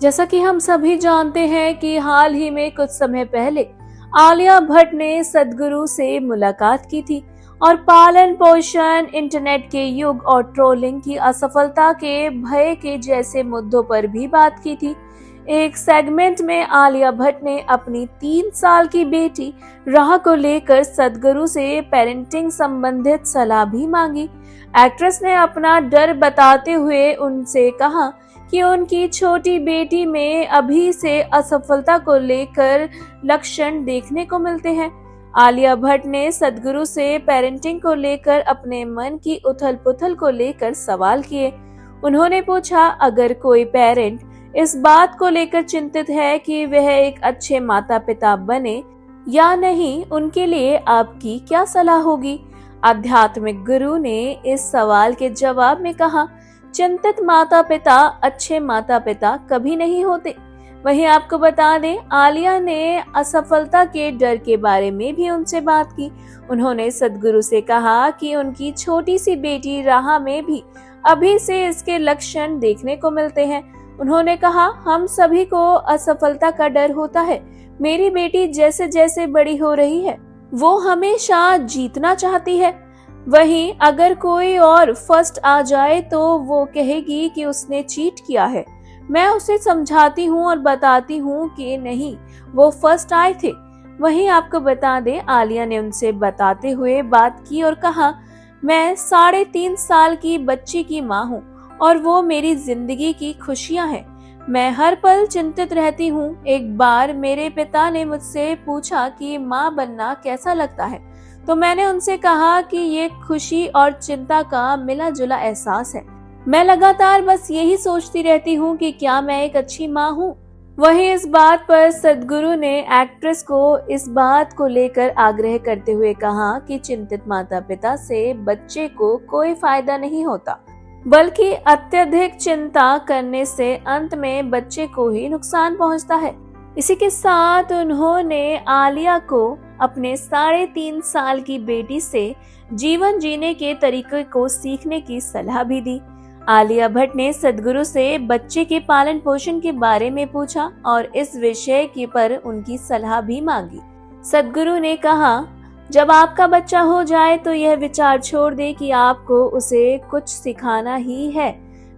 जैसा कि हम सभी जानते हैं कि हाल ही में कुछ समय पहले आलिया भट्ट ने सद्गुरु से मुलाकात की थी और पालन पोषण, इंटरनेट के युग और ट्रोलिंग की असफलता के भय के जैसे मुद्दों पर भी बात की थी। एक सेगमेंट में आलिया भट्ट ने अपनी 3 साल की बेटी राह को लेकर सद्गुरु से पेरेंटिंग संबंधित सलाह भी मांगी। एक्ट्रेस ने अपना डर बताते हुए उनसे कहा कि उनकी छोटी बेटी में अभी से असफलता को लेकर लक्षण देखने को मिलते हैं। आलिया भट्ट ने सद्गुरु से पेरेंटिंग को लेकर अपने मन की उथल-पुथल को लेकर सवाल किए। उन्होंने पूछा, अगर कोई पेरेंट इस बात को लेकर चिंतित है कि वह एक अच्छे माता-पिता बने या नहीं, उनके लिए आपकी क्या सलाह होगी? आध्यात्मिक गुरु ने इस सवाल के जवाब में कहा, चिंतित माता पिता अच्छे माता पिता कभी नहीं होते। वहीं आपको बता दें, आलिया ने असफलता के डर के बारे में भी उनसे बात की। उन्होंने सद्गुरु से कहा कि उनकी छोटी सी बेटी राह में भी अभी से इसके लक्षण देखने को मिलते हैं। उन्होंने कहा, हम सभी को असफलता का डर होता है। मेरी बेटी जैसे जैसे बड़ी हो रही है, वो हमेशा जीतना चाहती है। वहीं अगर कोई और फर्स्ट आ जाए तो वो कहेगी कि उसने चीट किया है। मैं उसे समझाती हूँ और बताती हूँ कि नहीं, वो फर्स्ट आए थे। वहीं आपको बता दें, आलिया ने उनसे बताते हुए बात की और कहा, मैं 3.5 साल की बच्ची की माँ हूँ और वो मेरी जिंदगी की खुशियाँ हैं। मैं हर पल चिंतित रहती हूँ। एक बार मेरे पिता ने मुझसे पूछा कि माँ बनना कैसा लगता है, तो मैंने उनसे कहा कि ये खुशी और चिंता का मिला जुला एहसास है। मैं लगातार बस यही सोचती रहती हूँ कि क्या मैं एक अच्छी माँ हूँ। वहीं इस बात पर सद्गुरु ने एक्ट्रेस को इस बात को लेकर आग्रह करते हुए कहा कि चिंतित माता पिता से बच्चे को कोई फायदा नहीं होता, बल्कि अत्यधिक चिंता करने से अंत में बच्चे को ही नुकसान पहुंचता है। इसी के साथ उन्होंने आलिया को अपने 3.5 साल की बेटी से जीवन जीने के तरीके को सीखने की सलाह भी दी। आलिया भट्ट ने सद्गुरु से बच्चे के पालन पोषण के बारे में पूछा और इस विषय के पर उनकी सलाह भी मांगी। सद्गुरु ने कहा, जब आपका बच्चा हो जाए तो यह विचार छोड़ दे कि आपको उसे कुछ सिखाना ही है।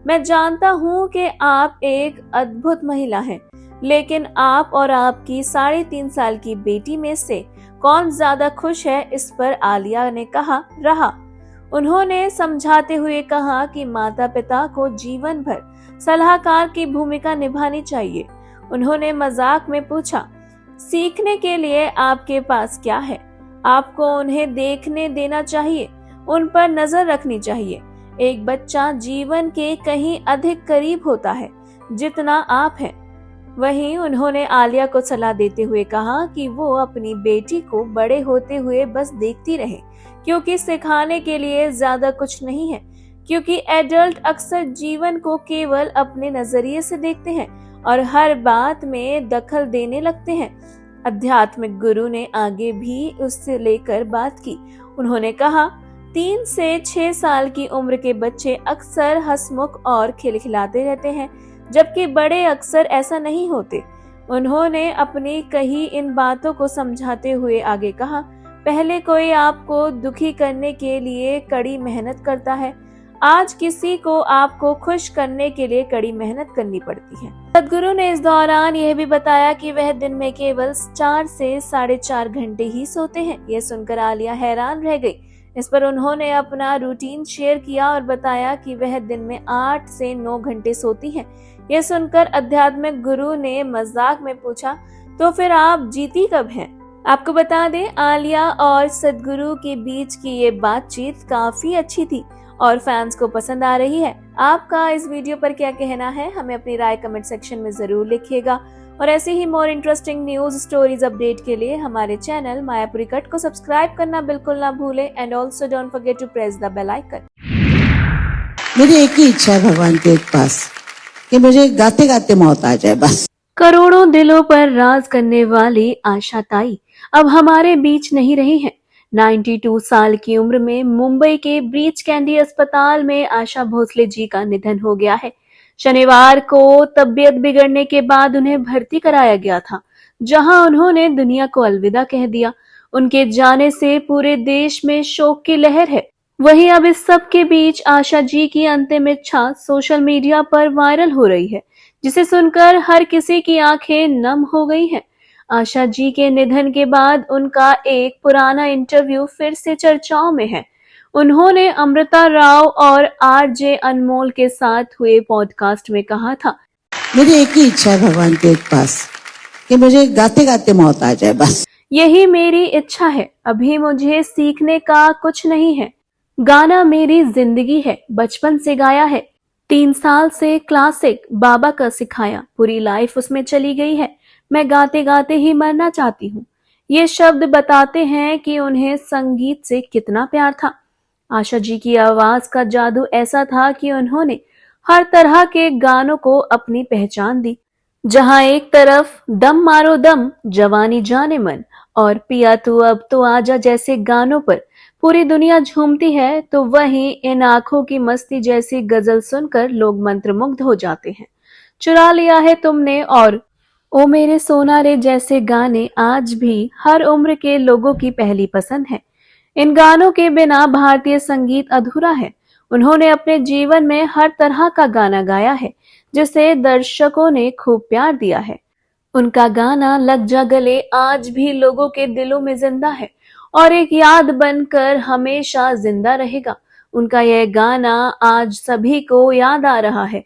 मैं जानता हूँ कि आप एक अद्भुत महिला हैं, लेकिन आप और आपकी 3.5 साल की बेटी में से कौन ज्यादा खुश है, इस पर आलिया ने कहा, रहा। उन्होंने समझाते हुए कहा कि माता पिता को जीवन भर सलाहकार की भूमिका निभानी चाहिए। उन्होंने मजाक में पूछा, सीखने के लिए आपके पास क्या है? आपको उन्हें देखने देना चाहिए, उन पर नजर रखनी चाहिए। एक बच्चा जीवन के कहीं अधिक करीब होता है जितना आप हैं। वहीं उन्होंने आलिया को सलाह देते हुए कहा कि वो अपनी बेटी को बड़े होते हुए बस देखती रहे, क्योंकि सिखाने के लिए ज्यादा कुछ नहीं है। क्योंकि एडल्ट अक्सर जीवन को केवल अपने नजरिए से देखते हैं और हर बात में दखल देने लगते हैं। आध्यात्मिक गुरु ने आगे भी उससे लेकर बात की। उन्होंने कहा, 3 से 6 साल की उम्र के बच्चे अक्सर हंसमुख और खिलखिलाते रहते हैं, जबकि बड़े अक्सर ऐसा नहीं होते। उन्होंने अपनी कही इन बातों को समझाते हुए आगे कहा, पहले कोई आपको दुखी करने के लिए कड़ी मेहनत करता है, आज किसी को आपको खुश करने के लिए कड़ी मेहनत करनी पड़ती है। सद्गुरु ने इस दौरान यह भी बताया कि वह दिन में केवल 4 से 4.5 घंटे ही सोते हैं। यह सुनकर आलिया हैरान रह गई। इस पर उन्होंने अपना रूटीन शेयर किया और बताया कि वह दिन में 8 से 9 घंटे सोती हैं। यह सुनकर आध्यात्मिक गुरु ने मजाक में पूछा, तो फिर आप जीती कब हैं? आपको बता दें, आलिया और सद्गुरु के बीच की ये बातचीत काफी अच्छी थी और फैंस को पसंद आ रही है। आपका इस वीडियो पर क्या कहना है? हमें अपनी राय कमेंट सेक्शन में जरूर लिखिएगा और ऐसे ही more interesting news stories update के लिए हमारे चैनल मायापुरी कट को सब्सक्राइब करना बिल्कुल ना भूलें and also don't forget to press the bell icon. मेरी एक ही इच्छा है भगवान के पास कि मुझे गाते गाते मौत आ जाए बस। करोड़ों दिलों पर राज करने वाली आशा ताई अब हमारे बीच नहीं रही हैं। 92 साल की उम्र में मुंबई के ब्रीच कैंडी अस्पताल में आशा भोसले जी का निधन हो गया है। शनिवार को तबीयत बिगड़ने के बाद उन्हें भर्ती कराया गया था, जहां उन्होंने दुनिया को अलविदा कह दिया। उनके जाने से पूरे देश में शोक की लहर है। वहीं अब इस सब के बीच आशा जी की अंतिम इच्छा सोशल मीडिया पर वायरल हो रही है, जिसे सुनकर हर किसी की आंखें नम हो गई हैं। आशा जी के निधन के बाद उनका एक पुराना इंटरव्यू फिर से चर्चाओं में है। उन्होंने अमृता राव और आरजे अनमोल के साथ हुए पॉडकास्ट में कहा था, मेरी एक ही इच्छा है भगवान के पास कि मुझे गाते गाते मौत आ जाए, बस यही मेरी इच्छा है। अभी मुझे सीखने का कुछ नहीं है। गाना मेरी जिंदगी है, बचपन से गाया है। 3 साल से क्लासिक बाबा का सिखाया, पूरी लाइफ उसमें चली गई है। मैं गाते गाते ही मरना चाहती हूँ। ये शब्द बताते हैं कि उन्हें संगीत से कितना प्यार था। आशा जी की आवाज का जादू ऐसा था कि उन्होंने हर तरह के गानों को अपनी पहचान दी। जहां एक तरफ दम मारो दम, जवानी जाने मन और पिया तू अब तो आजा जैसे गानों पर पूरी दुनिया झूमती है, तो वहीं इन आंखों की मस्ती जैसी गजल सुनकर लोग मंत्रमुग्ध हो जाते हैं। चुरा लिया है तुमने और ओ मेरे सोना रे जैसे गाने आज भी हर उम्र के लोगों की पहली पसंद है। इन गानों के बिना भारतीय संगीत अधूरा है। उन्होंने अपने जीवन में हर तरह का गाना गाया है, जिसे दर्शकों ने खूब प्यार दिया है। उनका गाना लग जा गले आज भी लोगों के दिलों में जिंदा है और एक याद बनकर हमेशा जिंदा रहेगा। उनका यह गाना आज सभी को याद आ रहा है,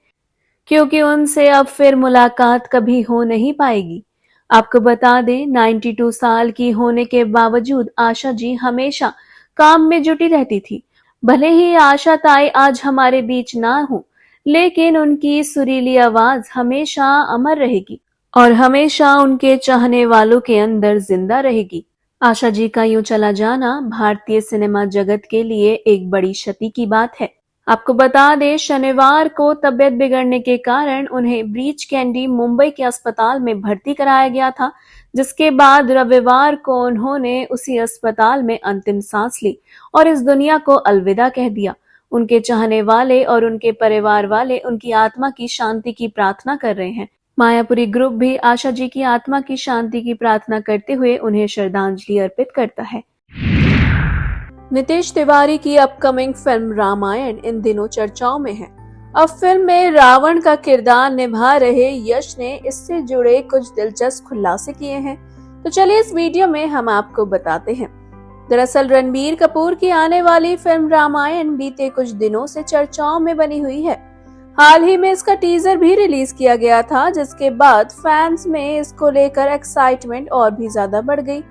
क्योंकि उनसे अब फिर मुलाकात कभी हो नहीं पाएगी। आपको बता दें, 92 साल की होने के बावजूद आशा जी हमेशा काम में जुटी रहती थी। भले ही आशा ताई आज हमारे बीच ना हो, लेकिन उनकी सुरीली आवाज हमेशा अमर रहेगी और हमेशा उनके चाहने वालों के अंदर जिंदा रहेगी। आशा जी का यूं चला जाना भारतीय सिनेमा जगत के लिए एक बड़ी क्षति की बात है। आपको बता दें, शनिवार को तबीयत बिगड़ने के कारण उन्हें ब्रीच कैंडी मुंबई के अस्पताल में भर्ती कराया गया था, जिसके बाद रविवार को उन्होंने उसी अस्पताल में अंतिम सांस ली और इस दुनिया को अलविदा कह दिया। उनके चाहने वाले और उनके परिवार वाले उनकी आत्मा की शांति की प्रार्थना कर रहे हैं। मायापुरी ग्रुप भी आशा जी की आत्मा की शांति की प्रार्थना करते हुए उन्हें श्रद्धांजलि अर्पित करता है। नितेश तिवारी की अपकमिंग फिल्म रामायण इन दिनों चर्चाओं में है। अब फिल्म में रावण का किरदार निभा रहे यश ने इससे जुड़े कुछ दिलचस्प खुलासे किए हैं, तो चलिए इस वीडियो में हम आपको बताते हैं। दरअसल रणबीर कपूर की आने वाली फिल्म रामायण बीते कुछ दिनों से चर्चाओं में बनी हुई है। हाल ही में इसका टीजर भी रिलीज किया गया था, जिसके बाद फैंस में इसको लेकर एक्साइटमेंट और भी ज्यादा बढ़ गई।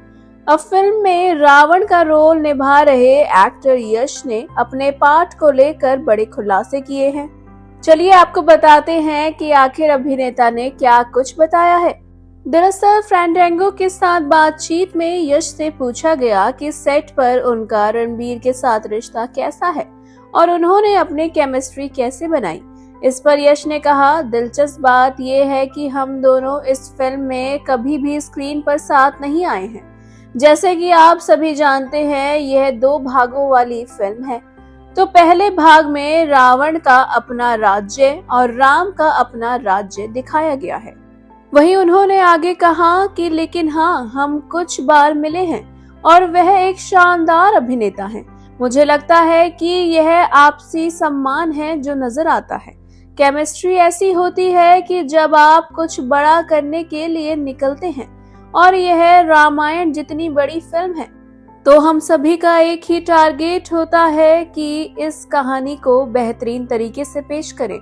अब फिल्म में रावण का रोल निभा रहे एक्टर यश ने अपने पार्ट को लेकर बड़े खुलासे किए हैं। चलिए आपको बताते हैं कि आखिर अभिनेता ने क्या कुछ बताया है। दरअसल फैंडांगो के साथ बातचीत में यश से पूछा गया कि सेट पर उनका रणबीर के साथ रिश्ता कैसा है और उन्होंने अपनी केमिस्ट्री कैसे बनाई। इस पर यश ने कहा, दिलचस्प बात यह है कि हम दोनों इस फिल्म में कभी भी स्क्रीन पर साथ नहीं आए हैं। जैसे कि आप सभी जानते हैं, यह 2 भागों वाली फिल्म है। तो पहले भाग में रावण का अपना राज्य और राम का अपना राज्य दिखाया गया है। वहीं उन्होंने आगे कहा कि लेकिन हाँ, हम कुछ बार मिले हैं और वह एक शानदार अभिनेता है। मुझे लगता है कि यह आपसी सम्मान है जो नजर आता है। केमिस्ट्री ऐसी होती है कि जब आप कुछ बड़ा करने के लिए निकलते हैं, और यह रामायण जितनी बड़ी फिल्म है, तो हम सभी का एक ही टारगेट होता है कि इस कहानी को बेहतरीन तरीके से पेश करें।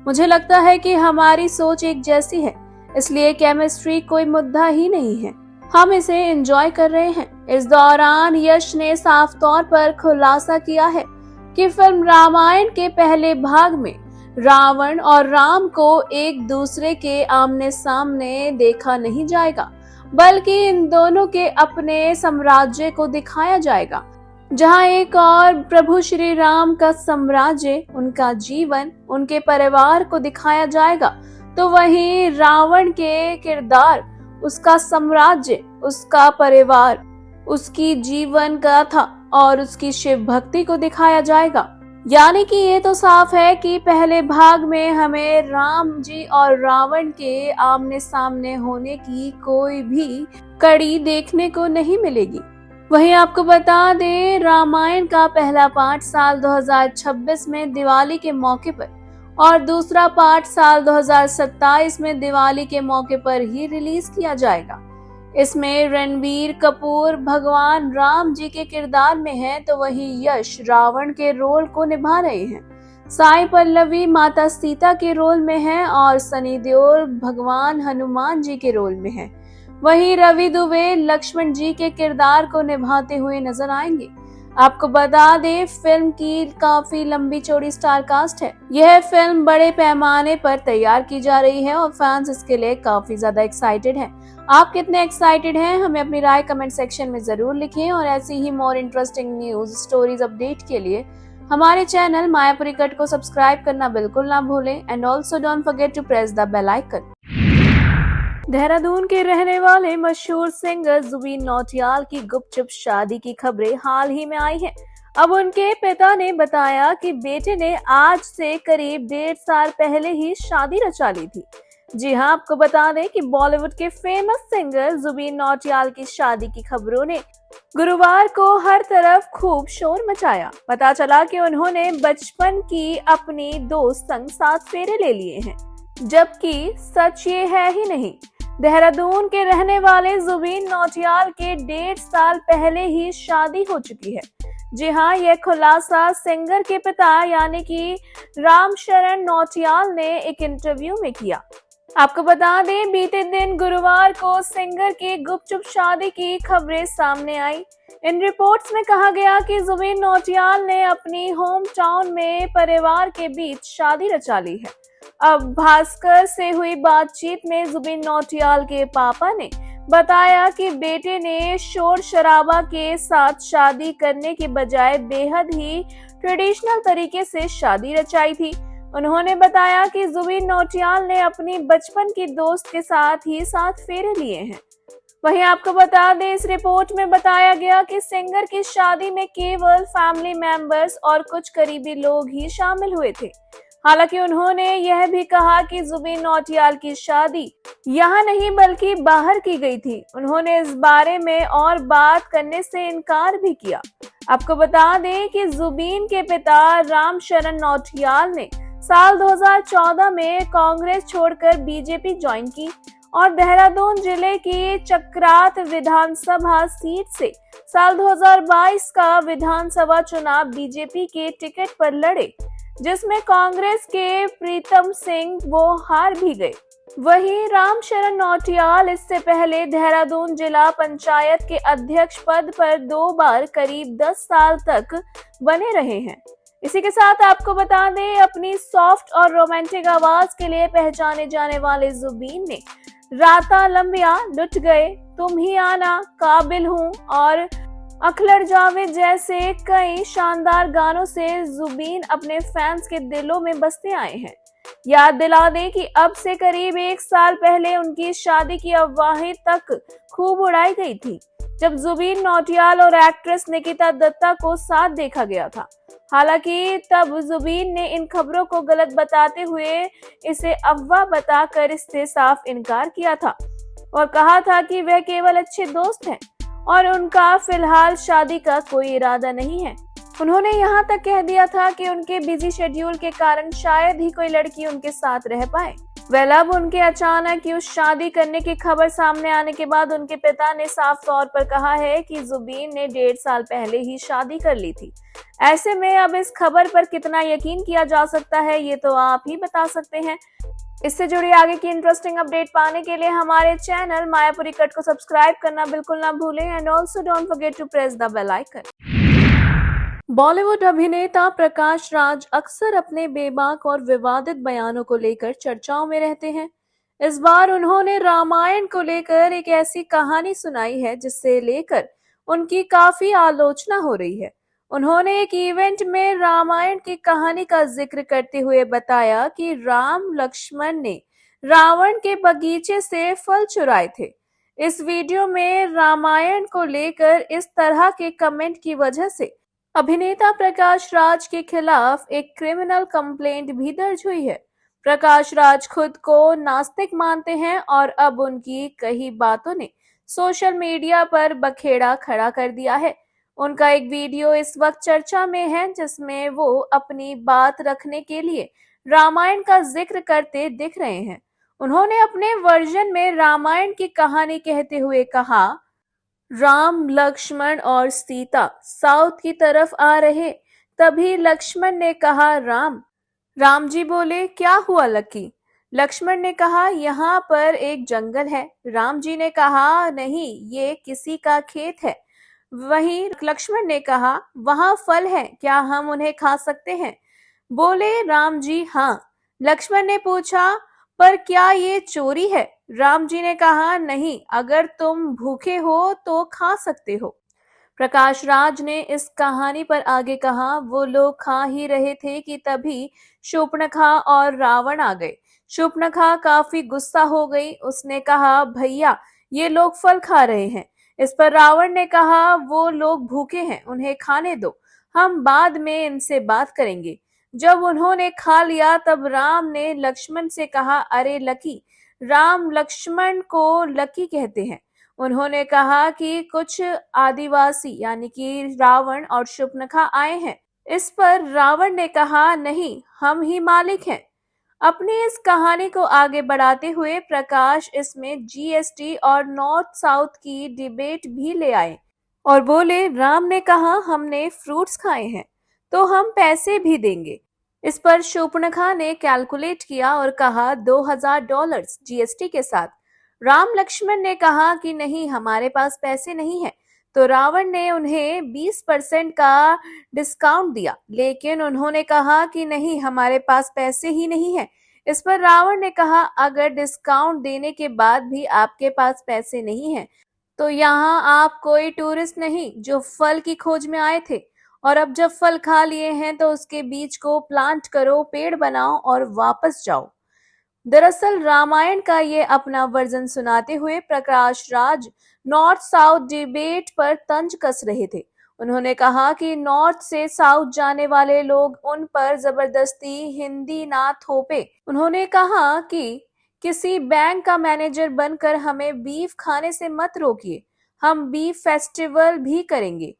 मुझे लगता है कि हमारी सोच एक जैसी है, इसलिए केमिस्ट्री कोई मुद्दा ही नहीं है। हम इसे एंजॉय कर रहे हैं। इस दौरान यश ने साफ तौर पर खुलासा किया है कि फिल्म रामायण के पहले भाग में रावण और राम को एक दूसरे के आमने सामने देखा नहीं जाएगा, बल्कि इन दोनों के अपने साम्राज्य को दिखाया जाएगा, जहां एक और प्रभु श्री राम का साम्राज्य, उनका जीवन, उनके परिवार को दिखाया जाएगा, तो वहीं रावण के किरदार, उसका साम्राज्य, उसका परिवार, उसकी जीवन गाथा और उसकी शिव भक्ति को दिखाया जाएगा। यानी कि ये तो साफ है कि पहले भाग में हमें राम जी और रावण के आमने सामने होने की कोई भी कड़ी देखने को नहीं मिलेगी। वहीं आपको बता दें, रामायण का पहला पार्ट साल 2026 में दिवाली के मौके पर और दूसरा पार्ट साल 2027 में दिवाली के मौके पर ही रिलीज किया जाएगा। इसमें रणबीर कपूर भगवान राम जी के किरदार में है, तो वहीं यश रावण के रोल को निभा रहे हैं। साई पल्लवी माता सीता के रोल में है और सनी देओल भगवान हनुमान जी के रोल में है। वहीं रवि दुबे लक्ष्मण जी के किरदार को निभाते हुए नजर आएंगे। आपको बता दें, फिल्म की काफी लंबी चौड़ी स्टार कास्ट है। यह फिल्म बड़े पैमाने पर तैयार की जा रही है और फैंस इसके लिए काफी ज्यादा एक्साइटेड हैं। आप कितने एक्साइटेड हैं? हमें अपनी राय कमेंट सेक्शन में जरूर लिखें और ऐसी ही more interesting news stories update के लिए हमारे चैनल मायापुरी कट को सब्सक्राइब करना बिल्कुल ना भूलें and also don't forget to press the bell icon. Dehradun के रहने वाले मशहूर सिंगर जुबीन नौटियाल की गुपचुप शादी की खबरें हाल ही में आई हैं। अब उनके पिता ने बताया कि बेटे ने आज से करीब 1.5 साल पहले ही शादी रचा ली थी। जी हां, आपको बता दें कि बॉलीवुड के फेमस सिंगर जुबीन नौटियाल की शादी की खबरों ने गुरुवार को हर तरफ खूब शोर मचाया। पता चला कि उन्होंने बचपन की अपनी दोस्त संग 7 फेरे ले लिए हैं, जबकि सच ये है ही नहीं। देहरादून के रहने वाले जुबीन नौटियाल के 1.5 साल पहले ही शादी हो चुकी है। जी हाँ, यह खुलासा सिंगर के पिता यानी कि रामशरण नौटियाल ने एक इंटरव्यू में किया। आपको बता दें, बीते दिन गुरुवार को सिंगर की गुपचुप शादी की खबरें सामने आई। इन रिपोर्ट्स में कहा गया कि जुबीन नौटियाल ने अपनी होम टाउन में परिवार के बीच शादी रचा ली है। अब भास्कर से हुई बातचीत में जुबीन नौटियाल के पापा ने बताया कि बेटे ने शोर शराबा के साथ शादी करने के बजाय बेहद ही ट्रेडिशनल तरीके से शादी रचाई थी। उन्होंने बताया कि जुबीन नौटियाल ने अपनी बचपन की दोस्त के साथ ही 7 फेरे लिए हैं। वहीं आपको बता दें, इस रिपोर्ट में बताया गया कि सिंगर की शादी में केवल फैमिली मेंबर्स और कुछ करीबी लोग ही शामिल हुए थे। हालांकि उन्होंने यह भी कहा कि जुबीन नौटियाल की शादी यहाँ नहीं बल्कि बाहर की गई थी। उन्होंने इस बारे में और बात करने से इनकार भी किया। आपको बता दें कि जुबीन के पिता रामशरण नौटियाल ने साल 2014 में कांग्रेस छोड़कर बीजेपी ज्वाइन की और देहरादून जिले की चक्रात विधानसभा सीट से साल 2022 का विधानसभा चुनाव बीजेपी के टिकट पर लड़े, जिसमें कांग्रेस के प्रीतम सिंह वो हार भी गए। वहीं रामशरण नौटियाल इससे पहले देहरादून जिला पंचायत के अध्यक्ष पद पर 2 बार करीब 10 साल तक बने रहे हैं। इसी के साथ आपको बता दें, अपनी सॉफ्ट और रोमांटिक आवाज के लिए पहचाने जाने वाले जुबीन ने राता लंबिया, लुट गए, तुम ही आना, काबिल हूँ और अखलड़ जावेद जैसे कई शानदार गानों से जुबीन अपने फैंस के दिलों में बसते आए हैं। याद दिला दें कि अब से करीब 1 साल पहले उनकी शादी की अफवाहें तक खूब उड़ाई गई थी, जब जुबीन नौटियाल और एक्ट्रेस निकिता दत्ता को साथ देखा गया था। हालांकि तब जुबीन ने इन खबरों को गलत बताते हुए इसे अफवाह बताकर इससे साफ इनकार किया था और कहा था कि वह केवल अच्छे दोस्त हैं और उनका फिलहाल शादी का कोई इरादा नहीं है। उन्होंने यहाँ तक कह दिया था कि उनके बिजी शेड्यूल के कारण शायद ही कोई लड़की उनके साथ रह पाए। वेल, अब उनके अचानक उस शादी करने की खबर सामने आने के बाद उनके पिता ने साफ तौर पर कहा है कि जुबीन ने 1.5 साल पहले ही शादी कर ली थी। ऐसे में अब इस खबर पर कितना यकीन किया जा सकता है, ये तो आप ही बता सकते हैं। इससे जुड़ी आगे की इंटरेस्टिंग अपडेट पाने के लिए हमारे चैनल मायापुरी कट को सब्सक्राइब करना बिल्कुल ना भूलें and also don't forget to press the bell icon. Bollywood अभिनेता प्रकाश राज अक्सर अपने बेबाक और विवादित बयानों को लेकर चर्चाओं में रहते हैं। इस बार उन्होंने रामायण को लेकर एक ऐसी कहानी सुनाई है जिससे लेकर उनकी काफी आलोचना हो रही है। उन्होंने एक इवेंट में रामायण की कहानी का जिक्र करते हुए बताया कि राम लक्ष्मण ने रावण के बगीचे से फल चुराए थे। इस वीडियो में रामायण को लेकर इस तरह के कमेंट की वजह से अभिनेता प्रकाश राज के खिलाफ एक क्रिमिनल कंप्लेंट भी दर्ज हुई है। प्रकाश राज खुद को नास्तिक मानते हैं और अब उनकी कई बातों ने सोशल मीडिया पर बखेड़ा खड़ा कर दिया है। उनका एक वीडियो इस वक्त चर्चा में है जिसमें वो अपनी बात रखने के लिए रामायण का जिक्र करते दिख रहे हैं। उन्होंने अपने वर्जन में रामायण की कहानी कहते हुए कहा, राम लक्ष्मण और सीता साउथ की तरफ आ रहे। तभी लक्ष्मण ने कहा राम। राम जी बोले क्या हुआ लकी? लक्ष्मण ने कहा यहाँ पर एक जंगल है। राम जी ने कहा नहीं, ये किसी का खेत है। वहीं लक्ष्मण ने कहा वहां फल है, क्या हम उन्हें खा सकते हैं? बोले राम जी हाँ। लक्ष्मण ने पूछा पर क्या ये चोरी है? राम जी ने कहा नहीं, अगर तुम भूखे हो तो खा सकते हो। प्रकाश राज ने इस कहानी पर आगे कहा वो लोग खा ही रहे थे कि तभी शूर्पणखा और रावण आ गए। शूर्पणखा काफी गुस्सा हो गई। उसने कहा भैया ये लोग फल खा रहे हैं। इस पर रावण ने कहा वो लोग भूखे हैं, उन्हें खाने दो, हम बाद में इनसे बात करेंगे। जब उन्होंने खा लिया तब राम ने लक्ष्मण से कहा अरे लकी। राम लक्ष्मण को लकी कहते हैं। उन्होंने कहा कि कुछ आदिवासी यानी कि रावण और शूर्पणखा आए हैं। इस पर रावण ने कहा नहीं, हम ही मालिक हैं। अपनी इस कहानी को आगे बढ़ाते हुए प्रकाश इसमें जीएसटी और नॉर्थ साउथ की डिबेट भी ले आए और बोले राम ने कहा हमने फ्रूट्स खाए हैं तो हम पैसे भी देंगे। इस पर शूर्पणखा ने कैलकुलेट किया और कहा $2000 जीएसटी के साथ। राम लक्ष्मण ने कहा कि नहीं, हमारे पास पैसे नहीं है। तो रावण ने उन्हें 20% का डिस्काउंट दिया, लेकिन उन्होंने कहा कि नहीं, हमारे पास पैसे ही नहीं है। इस पर रावण ने कहा अगर डिस्काउंट देने के बाद भी आपके पास पैसे नहीं है तो यहाँ आप कोई टूरिस्ट नहीं जो फल की खोज में आए थे, और अब जब फल खा लिए हैं तो उसके बीज को प्लांट करो, पेड़ बनाओ और वापस जाओ। दरअसल रामायण का ये अपना वर्जन सुनाते हुए Prakash Raj north south debate पर तंज कस रहे थे। उन्होंने कहा कि नॉर्थ से साउथ जाने वाले लोग उन पर जबरदस्ती हिंदी ना थोपे। उन्होंने कहा कि किसी बैंक का मैनेजर बनकर हमें बीफ खाने से मत रोकिए, हम बीफ फेस्टिवल भी करेंगे।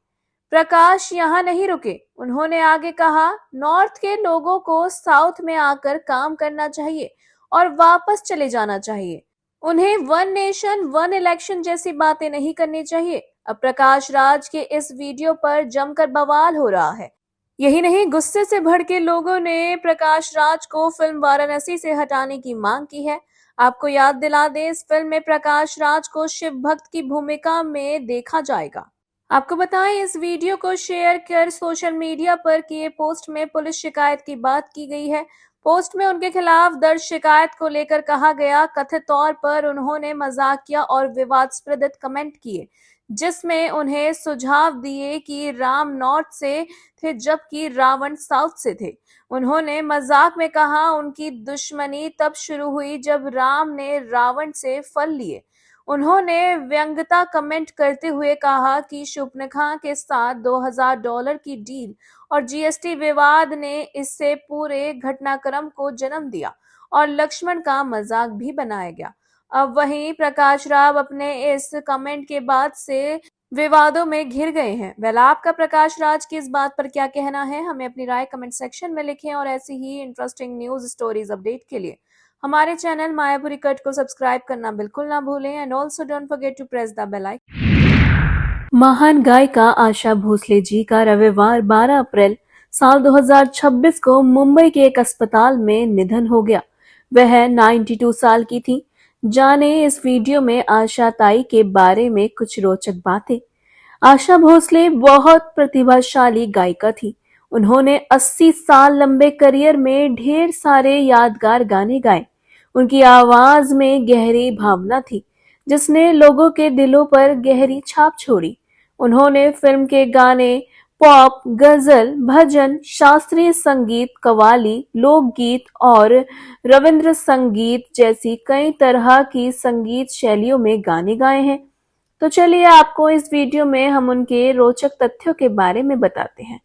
प्रकाश यहाँ नहीं रुके। उन्होंने आगे कहा नॉर्थ के लोगों को साउथ में आकर काम करना चाहिए और वापस चले जाना चाहिए। उन्हें वन नेशन वन इलेक्शन जैसी बातें नहीं करनी चाहिए। अब प्रकाश राज के इस वीडियो पर जमकर बवाल हो रहा है। यही नहीं, गुस्से से भड़के लोगों ने प्रकाश राज को फिल्म वाराणसी से हटाने की मांग की है। आपको याद दिला दें, इस फिल्म में प्रकाश राज को शिव भक्त की भूमिका में देखा जाएगा। आपको बताएं, इस वीडियो को शेयर कर सोशल मीडिया पर किए पोस्ट में पुलिस शिकायत की बात की गई है। पोस्ट में उनके खिलाफ दर्ज शिकायत को लेकर कहा गया कथित तौर पर उन्होंने मजाकिया और विवादास्पद कमेंट किए, जिसमें उन्हें सुझाव दिए कि राम नॉर्थ से थे जबकि रावण साउथ से थे। उन्होंने मजाक में कहा उनकी दुश्मनी तब शुरू हुई जब राम ने रावण से फल लिए। उन्होंने व्यंग्यता कमेंट करते हुए कहा कि शूर्पणखा के साथ $2000 की डील और जीएसटी विवाद ने इससे पूरे घटनाक्रम को जन्म दिया और लक्ष्मण का मजाक भी बनाया गया। अब वहीं प्रकाश राव अपने इस कमेंट के बाद से विवादों में घिर गए हैं। वेल, आपका प्रकाश राज की इस बात पर क्या कहना है? हमें अपनी राय कमेंट सेक्शन में लिखें और ऐसी ही इंटरेस्टिंग न्यूज स्टोरीज अपडेट के लिए हमारे चैनल मायापुरी कट को सब्सक्राइब करना बिल्कुल ना भूलें and also don't forget to press the bell icon. महान गायिका आशा भोसले जी का रविवार 12 अप्रैल साल 2026 को मुंबई के एक अस्पताल में निधन हो गया। वह 92 साल की थी। जाने इस वीडियो में आशा ताई के बारे में कुछ रोचक बातें। आशा भोसले बहुत प्रतिभाशाली गायिका थी। उन्होंने 80 साल लंबे करियर में ढेर सारे यादगार गाने गाए। उनकी आवाज में गहरी भावना थी जिसने लोगों के दिलों पर गहरी छाप छोड़ी। उन्होंने फिल्म के गाने, पॉप, गजल, भजन, शास्त्रीय संगीत, कव्वाली, लोकगीत और रविंद्र संगीत जैसी कई तरह की संगीत शैलियों में गाने गाए हैं। तो चलिए आपको इस वीडियो में हम उनके रोचक तथ्यों के बारे में बताते हैं।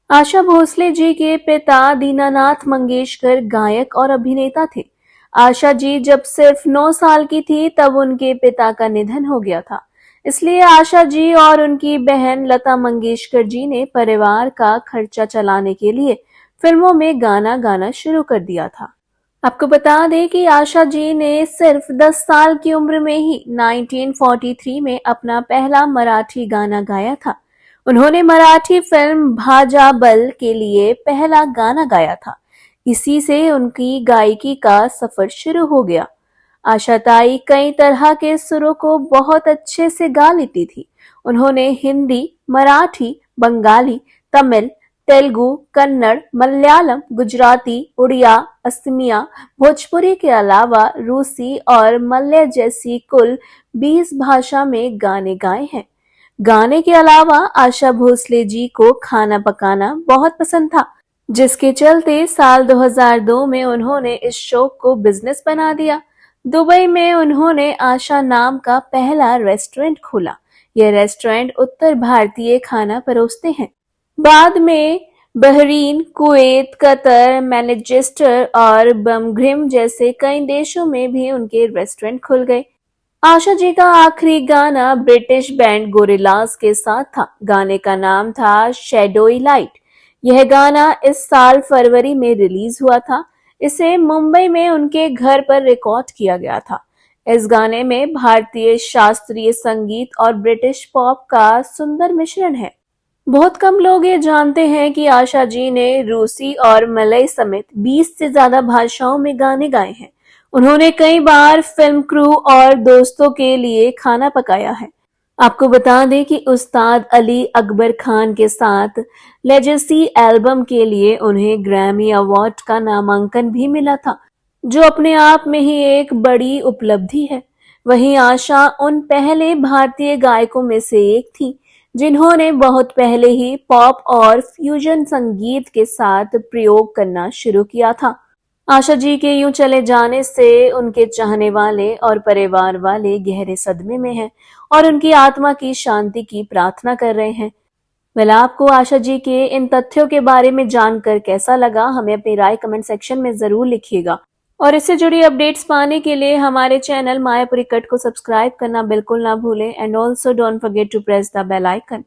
आशा भोसले जी के पिता दीनानाथ मंगेशकर गायक और अभिनेता थे। आशा जी जब सिर्फ 9 साल की थी तब उनके पिता का निधन हो गया था। इसलिए आशा जी और उनकी बहन लता मंगेशकर जी ने परिवार का खर्चा चलाने के लिए फिल्मों में गाना गाना शुरू कर दिया था। आपको बता दें कि आशा जी ने सिर्फ 10 साल की उम्र में ही 1943 में अपना पहला मराठी गाना गाया था। उन्होंने मराठी फिल्म भाजा बल के लिए पहला गाना गाया था। इसी से उनकी गायकी का सफर शुरू हो गया। आशा ताई कई तरह के सुरों को बहुत अच्छे से गा लेती थी। उन्होंने हिंदी, मराठी, बंगाली, तमिल, तेलुगु, कन्नड़, मलयालम, गुजराती, उड़िया, असमिया, भोजपुरी के अलावा रूसी और मलय जैसी कुल 20 भाषा में गाने गाए हैं। गाने के अलावा आशा भोसले जी को खाना पकाना बहुत पसंद था, जिसके चलते साल 2002 में उन्होंने इस शौक को बिजनेस बना दिया। दुबई में उन्होंने आशा नाम का पहला रेस्टोरेंट खोला। यह रेस्टोरेंट उत्तर भारतीय खाना परोसते हैं। बाद में बहरीन, कुवैत, कतर, मैनचेस्टर और बर्मिंघम जैसे कई देशों में भी उनके रेस्टोरेंट खुल गए। आशा जी का आखिरी गाना ब्रिटिश बैंड गोरिल्लाज के साथ था। गाने का नाम था शैडोई लाइट। यह गाना इस साल फरवरी में रिलीज हुआ था। इसे मुंबई में उनके घर पर रिकॉर्ड किया गया था। इस गाने में भारतीय शास्त्रीय संगीत और ब्रिटिश पॉप का सुंदर मिश्रण है। बहुत कम लोग ये जानते हैं कि आशा जी ने रूसी और मलय समेत 20 से ज्यादा भाषाओं में गाने गाए हैं। उन्होंने कई बार फिल्म क्रू और दोस्तों के लिए खाना पकाया है। आपको बता दें कि उस्ताद अली अकबर खान के साथ लेजेसी एल्बम के लिए उन्हें ग्रैमी अवार्ड का नामांकन भी मिला था, जो अपने आप में ही एक बड़ी उपलब्धि है। वहीं आशा उन पहले भारतीय गायकों में से एक थी जिन्होंने बहुत पहले ही पॉप और फ्यूजन संगीत के साथ प्रयोग करना शुरू किया था। आशा जी के यूं चले जाने से उनके चाहने वाले और परिवार वाले गहरे सदमे में हैं और उनकी आत्मा की शांति की प्रार्थना कर रहे हैं। वेल, आपको आशा जी के इन तथ्यों के बारे में जानकर कैसा लगा, हमें अपनी राय कमेंट सेक्शन में जरूर लिखिएगा। और इससे जुड़ी अपडेट्स पाने के लिए हमारे चैनल मायापुरी कट को सब्सक्राइब करना बिल्कुल ना भूलें and also don't forget to press the bell icon.